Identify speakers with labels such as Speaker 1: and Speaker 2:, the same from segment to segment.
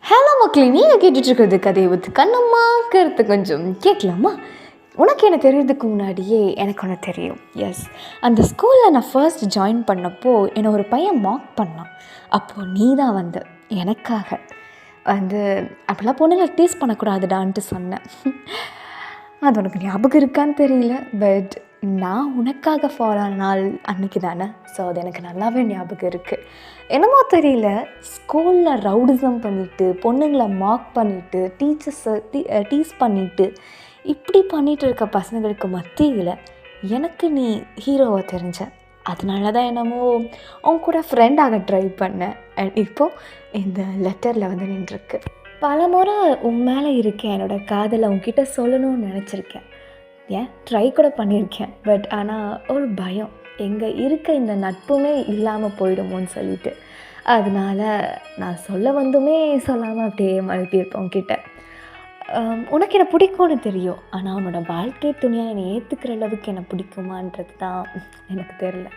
Speaker 1: Hello மக்களே, நீங்கள் கேட்டுட்ருக்கிறது கதையை வித்து கண்ணம்மா கருத்து கொஞ்சம் கேட்கலாமா? உனக்கு என்ன தெரியறதுக்கு முன்னாடியே எனக்கு ஒன்று தெரியும். எஸ், அந்த ஸ்கூலில் நான் ஃபர்ஸ்ட் ஜாயின் பண்ணப்போ என்னை ஒரு பையன் மார்க் பண்ணான். அப்போது நீ தான் வந்து எனக்காக வந்து அப்படிலாம் பொண்ணுங்களை டீஸ் பண்ணக்கூடாதுடான்ட்டு சொன்னேன். அது உனக்கு ஞாபகம் இருக்கான்னு தெரியல, பட் நான் உனக்காக ஃபாலோ ஆன நாள் அன்றைக்கி தானே. ஸோ அது எனக்கு நல்லாவே ஞாபகம் இருக்குது. என்னமோ தெரியல, ஸ்கூலில் ரவுடிசம் பண்ணிவிட்டு பொண்ணுங்களை மார்க் பண்ணிவிட்டு டீச்சர்ஸை டீஸ் பண்ணிவிட்டு இப்படி பண்ணிகிட்டு இருக்க பசங்களுக்கு மத்தியில் எனக்கு நீ ஹீரோவை தெரிஞ்ச. அதனால தான் என்னமோ உன் கூட ஃப்ரெண்டாக ட்ரை பண்ணேன். அண்ட் இப்போது இந்த லெட்டரில் வந்து நின்றுருக்கு. பல முறை உன் மேலே இருக்கேன், என்னோடய காதலை உன்கிட்ட சொல்லணும்னு நினச்சிருக்கேன், ஏன் ட்ரை கூட பண்ணியிருக்கேன். பட் ஆனால் ஒரு பயம், எங்கே இருக்க இந்த நட்புமே இல்லாமல் போயிடுமோன்னு சொல்லிட்டு. அதனால் நான் சொல்ல வந்துமே சொல்லாமல் அப்படியே மழுப்பியிருப்பேன் உன்கிட்ட. உனக்கு என்னை பிடிக்கும்னு தெரியும், ஆனால் உன்னோட வாழ்க்கை துணையாக என்னை ஏற்றுக்கிற அளவுக்கு என்னை பிடிக்குமான்றது தான் எனக்கு தெரியல.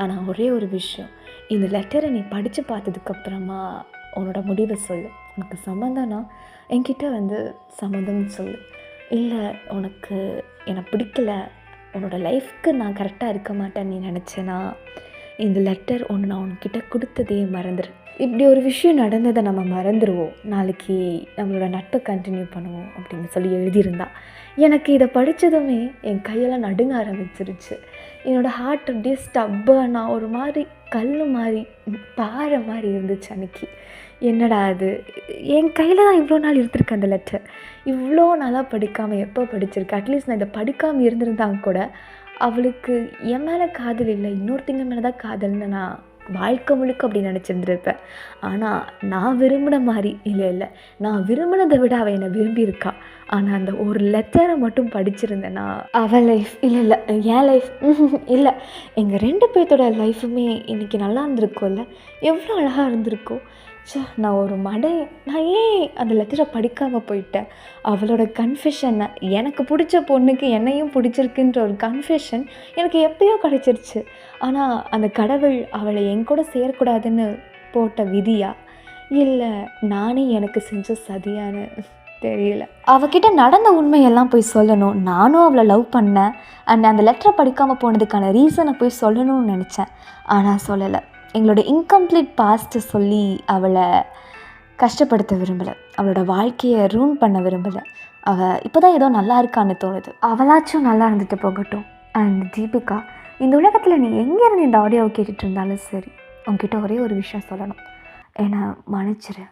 Speaker 1: ஆனால் ஒரே ஒரு விஷயம், இந்த லெட்டரை நீ படித்து பார்த்ததுக்கப்புறமா உன்னோட முடிவை சொல்லு. உனக்கு சம்மந்தம்னா என்கிட்ட வந்து சம்மந்தம்னு சொல்லு. இல்லை உனக்கு என்னை பிடிக்கல, உன்னோட லைஃப்க்கு நான் கரெக்டாக இருக்க மாட்டேன்னு நீ நினச்சேன்னா இந்த லெட்டர் ஒன்று நான் உன்கிட்ட கொடுத்ததே மறந்துடு. இப்படி ஒரு விஷயம் நடந்ததை நம்ம மறந்துடுவோம், நாளைக்கு நம்மளோட நட்பை கண்டினியூ பண்ணுவோம் அப்படின்னு சொல்லி எழுதியிருந்தா. எனக்கு இதை படித்ததுமே என் கையெல்லாம் நடுங்க ஆரம்பிச்சிருச்சு. என்னோடய ஹார்ட் அப்படியே ஸ்டப்பாக ஒரு மாதிரி கல் மாதிரி பாறை மாதிரி இருந்துச்சு அன்றைக்கி. என்னடா அது, என் கையில் தான் இவ்வளோ நாள் இருந்திருக்கு அந்த லெட்டர். இவ்வளோ நாளாக படிக்காமல் எப்போ படிச்சிருக்கு? அட்லீஸ்ட் நான் இதை படிக்காமல் இருந்திருந்தாங்க கூட அவளுக்கு என் மேலே காதல் இல்லை, இன்னொருத்தங்க மேலே தான் காதல்னு நான் வாழ்க்கை முழுக்க அப்படி நினச்சிருந்துருப்பேன். ஆனால் நான் விரும்பின மாதிரி இல்லை, நான் விரும்பினதை விட அவள் என்னை விரும்பியிருக்கா. ஆனால் அந்த ஒரு லெட்டரை மட்டும் படிச்சிருந்தேன்னா அவள் லைஃப் இல்லை என் லைஃப் இல்லை, எங்கள் 2 பேர்த்தோட லைஃபுமே இன்றைக்கி நல்லா இருந்திருக்கோம்ல, எவ்வளோ அழகாக இருந்திருக்கோ. நான் ஒரு நான் ஏன் அந்த லெட்டரை படிக்காமல் போயிட்டேன்? அவளோட கன்ஃபெஷனை, எனக்கு பிடிச்ச பொண்ணுக்கு என்னையும் பிடிச்சிருக்குன்ற ஒரு கன்ஃபெஷன் எனக்கு எப்பயோ கிடச்சிருச்சு. ஆனால் அந்த கடவுள் அவளை என் கூட சேரக்கூடாதுன்னு போட்ட விதியா, இல்லை நானே எனக்கு செஞ்ச சதியான்னு தெரியல. அவகிட்ட நடந்த உண்மையெல்லாம் போய் சொல்லணும், நானும் அவளை லவ் பண்ணேன் அண்ட் அந்த லெட்டரை படிக்காமல் போனதுக்கான ரீசனை போய் சொல்லணும்னு நினச்சேன். ஆனால் சொல்லலை. எங்களோட இன்கம்ப்ளீட் பாஸ்ட்டை சொல்லி அவளை கஷ்டப்படுத்த விரும்பலை, அவளோட வாழ்க்கையை ரூன் பண்ண விரும்பலை. அவள் இப்போ தான் ஏதோ நல்லா இருக்கான்னு தோணுது. அவளாச்சும் நல்லா இருந்துட்டு போகட்டும். அண்ட் தீபிகா, இந்த உலகத்தில் நீ எங்கேருந்து இந்த ஆடியோவை கேட்டுட்டு இருந்தாலும் சரி, உங்ககிட்ட ஒரே ஒரு விஷயம் சொல்லணும், என்னை மன்னிச்சிரு.